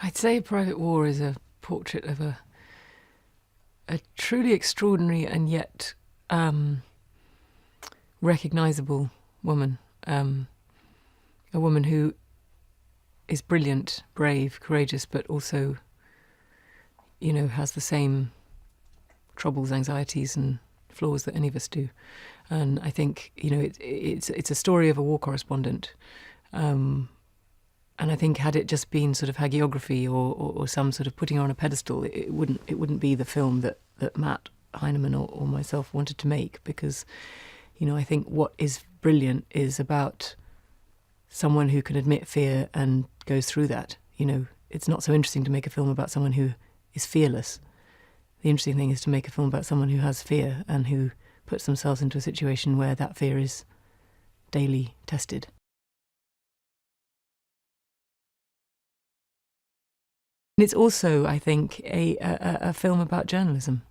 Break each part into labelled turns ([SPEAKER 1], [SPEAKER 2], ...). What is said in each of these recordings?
[SPEAKER 1] I'd say Private War is a portrait of a truly extraordinary and yet recognisable woman. A woman who is brilliant, brave, courageous, but also, has the same troubles, anxieties and flaws that any of us do. And I think, it's a story of a war correspondent. And I think had it just been sort of hagiography or some sort of putting her on a pedestal, it wouldn't be the film that Matt Heineman or myself wanted to make, because, I think what is brilliant is about someone who can admit fear and goes through that. It's not so interesting to make a film about someone who is fearless. The interesting thing is to make a film about someone who has fear and who puts themselves into a situation where that fear is daily tested. It's also, I think, a film about journalism.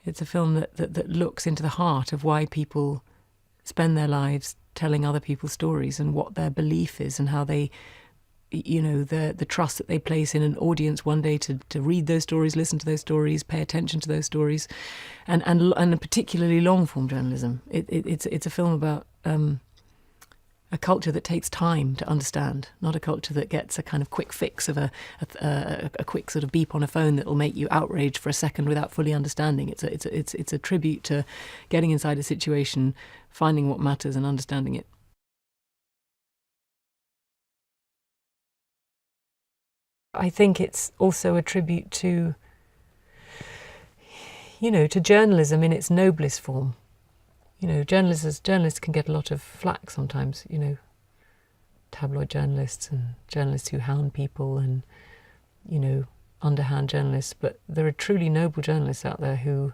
[SPEAKER 1] It's a film that looks into the heart of why people spend their lives telling other people's stories and what their belief is and how they, the trust that they place in an audience one day to read those stories, listen to those stories, pay attention to those stories, and particularly long-form journalism. It's a film about a culture that takes time to understand, not a culture that gets a kind of quick fix of a quick sort of beep on a phone that will make you outraged for a second without fully understanding. It's a tribute to getting inside a situation, finding what matters and understanding it. I think it's also a tribute to, to journalism in its noblest form. Journalists can get a lot of flack sometimes, tabloid journalists and journalists who hound people and, underhand journalists. But there are truly noble journalists out there who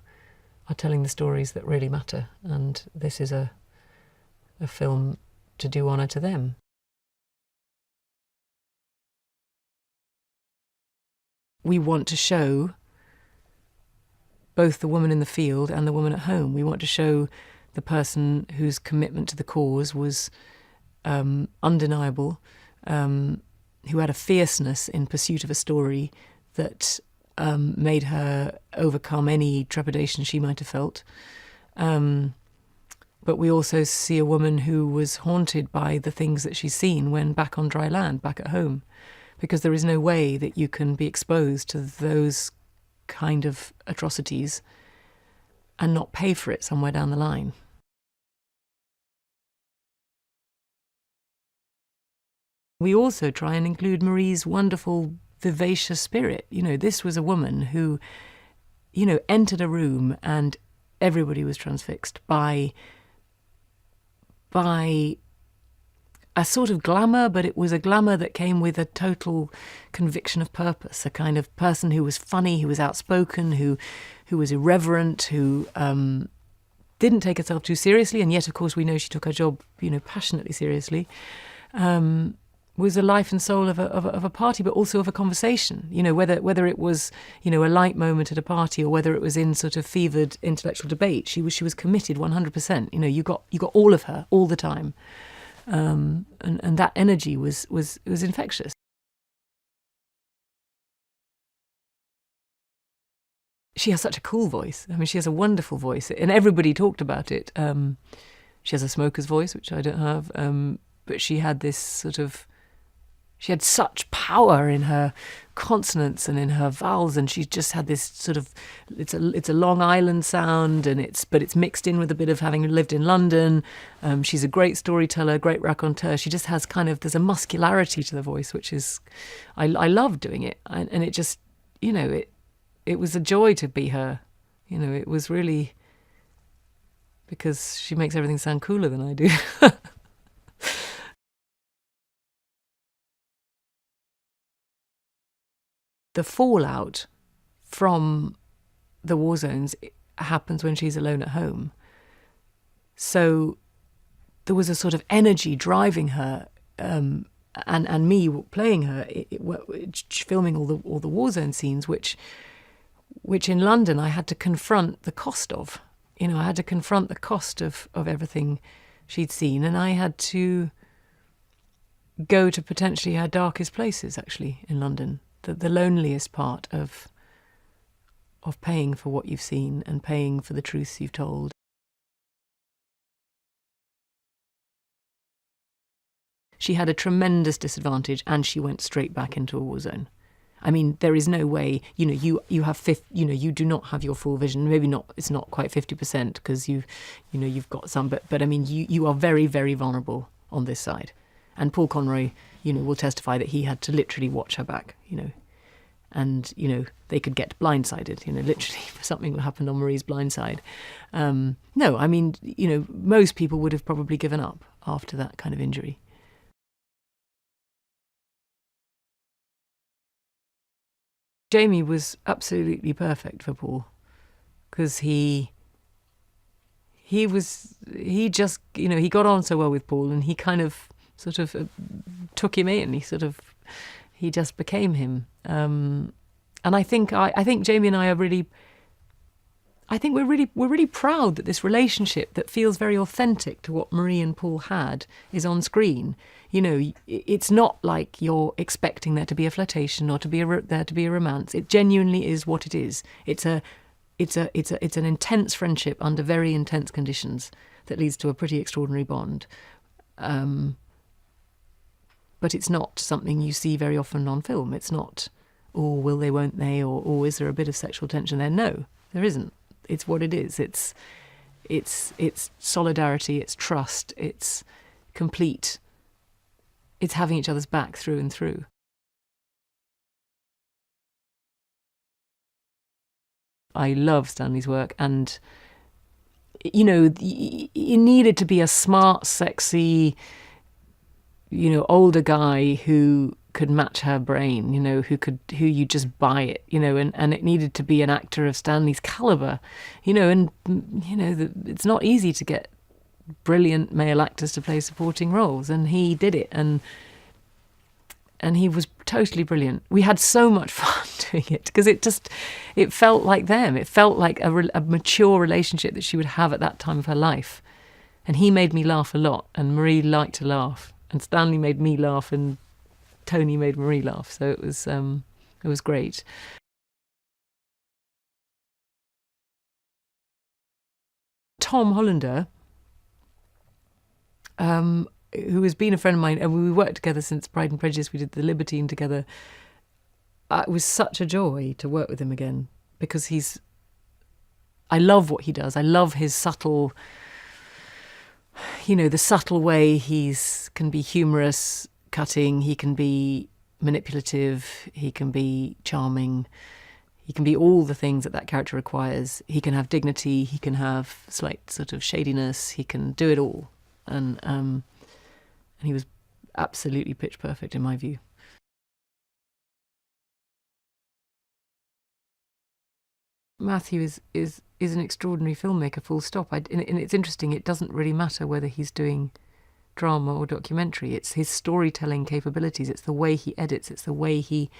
[SPEAKER 1] are telling the stories that really matter. And this is a film to do honour to them. We want to show both the woman in the field and the woman at home. We want to show the person whose commitment to the cause was undeniable, who had a fierceness in pursuit of a story that made her overcome any trepidation she might have felt. But we also see a woman who was haunted by the things that she's seen when back on dry land, back at home, because there is no way that you can be exposed to those kind of atrocities and not pay for it somewhere down the line. We also try and include Marie's wonderful, vivacious spirit. This was a woman who, entered a room and everybody was transfixed by a sort of glamour, but it was a glamour that came with a total conviction of purpose, a kind of person who was funny, who was outspoken, who was irreverent, who didn't take herself too seriously, and yet, of course, we know she took her job, passionately seriously, was the life and soul of a party, but also of a conversation, whether it was, a light moment at a party or whether it was in sort of fevered intellectual debate. She was committed 100%. You got all of her all the time. And that energy was infectious. She has such a cool voice. I mean, she has a wonderful voice, and everybody talked about it. She has a smoker's voice, which I don't have, but she had this sort of... She had such power in her consonants and in her vowels, and she just had this sort of... It's a Long Island sound, but it's mixed in with a bit of having lived in London. She's a great storyteller, great raconteur. She just has there's a muscularity to the voice, which is... I love doing it, and it just, it was a joy to be her. It was really... because she makes everything sound cooler than I do. The fallout from the war zones happens when she's alone at home. So there was a sort of energy driving her, and me playing her, filming all the war zone scenes, which in London I had to confront the cost of. I had to confront the cost of everything she'd seen, and I had to go to potentially her darkest places, actually, in London. the loneliest part of paying for what you've seen and paying for the truths you've told. She had a tremendous disadvantage, and she went straight back into a war zone. I mean, there is no way, you have you do not have your full vision. Maybe not, it's not quite 50% because you've got some, but I mean, you are very, very vulnerable on this side. And Paul Conroy, will testify that he had to literally watch her back, and, they could get blindsided, literally something happened on Marie's blind side. No, I mean, most people would have probably given up after that kind of injury. Jamie was absolutely perfect for Paul because he got on so well with Paul, and he kind of sort of took him in. He just became him. And I think Jamie and I are really, we're really proud that this relationship that feels very authentic to what Marie and Paul had is on screen. It's not like you're expecting there to be a flirtation or there to be a romance. It genuinely is what it is. It's an intense friendship under very intense conditions that leads to a pretty extraordinary bond. But it's not something you see very often on film. It's not, will they, won't they, or is there a bit of sexual tension there? No, there isn't. It's what it is. It's solidarity. It's trust. It's complete. It's having each other's back through and through. I love Stanley's work, and he needed to be a smart, sexy, older guy who could match her brain, who you just buy it, and it needed to be an actor of Stanley's caliber, it's not easy to get brilliant male actors to play supporting roles, and he did it, and he was totally brilliant. We had so much fun doing it because it felt like them. It felt like a mature relationship that she would have at that time of her life, and he made me laugh a lot, and Marie liked to laugh, and Stanley made me laugh, and Tony made Marie laugh. So it was great. Tom Hollander, who has been a friend of mine, and we worked together since Pride and Prejudice. We did The Libertine together. It was such a joy to work with him again because I love what he does. I love his subtle, the subtle way can be humorous, cutting. He can be manipulative. He can be charming. He can be all the things that character requires. He can have dignity. He can have slight sort of shadiness. He can do it all. And he was absolutely pitch perfect in my view. Matthew is an extraordinary filmmaker, full stop. And it's interesting, it doesn't really matter whether he's doing drama or documentary. It's his storytelling capabilities. It's the way he edits. It's the way he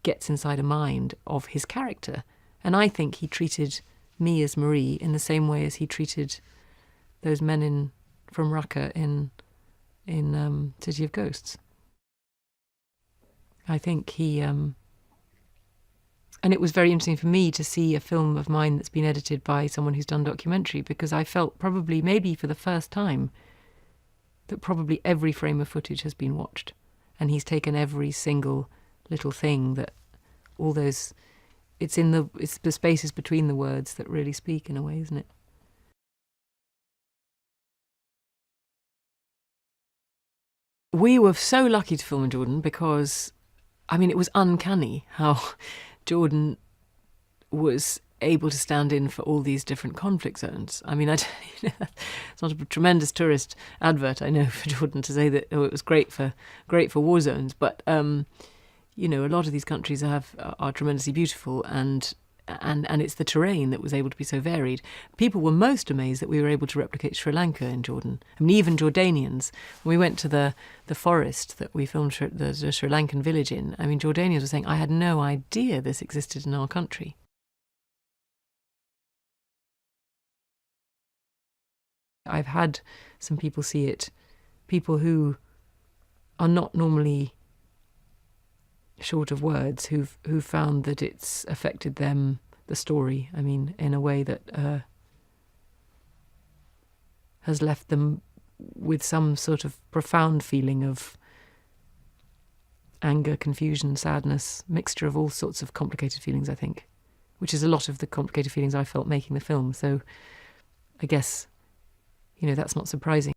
[SPEAKER 1] gets inside a mind of his character. And I think he treated me as Marie in the same way as he treated those men from Raqqa in City of Ghosts. I think he... and it was very interesting for me to see a film of mine that's been edited by someone who's done documentary, because I felt probably, maybe for the first time, that probably every frame of footage has been watched. And he's taken every single little thing that all those... It's the spaces between the words that really speak in a way, isn't it? We were so lucky to film in Jordan because, it was uncanny how Jordan was able to stand in for all these different conflict zones. It's not a tremendous tourist advert, I know, for Jordan to say that it was great for war zones, but a lot of these countries are tremendously beautiful, and it's the terrain that was able to be so varied. People were most amazed that we were able to replicate Sri Lanka in Jordan. Even Jordanians, when we went to the forest that we filmed the Sri Lankan village in, Jordanians were saying, I had no idea this existed in our country. I've had some people see it, people who are not normally... short of words, who've found that it's affected them, the story, I mean, in a way that has left them with some sort of profound feeling of anger, confusion, sadness, mixture of all sorts of complicated feelings, I think, which is a lot of the complicated feelings I felt making the film. So I guess, that's not surprising.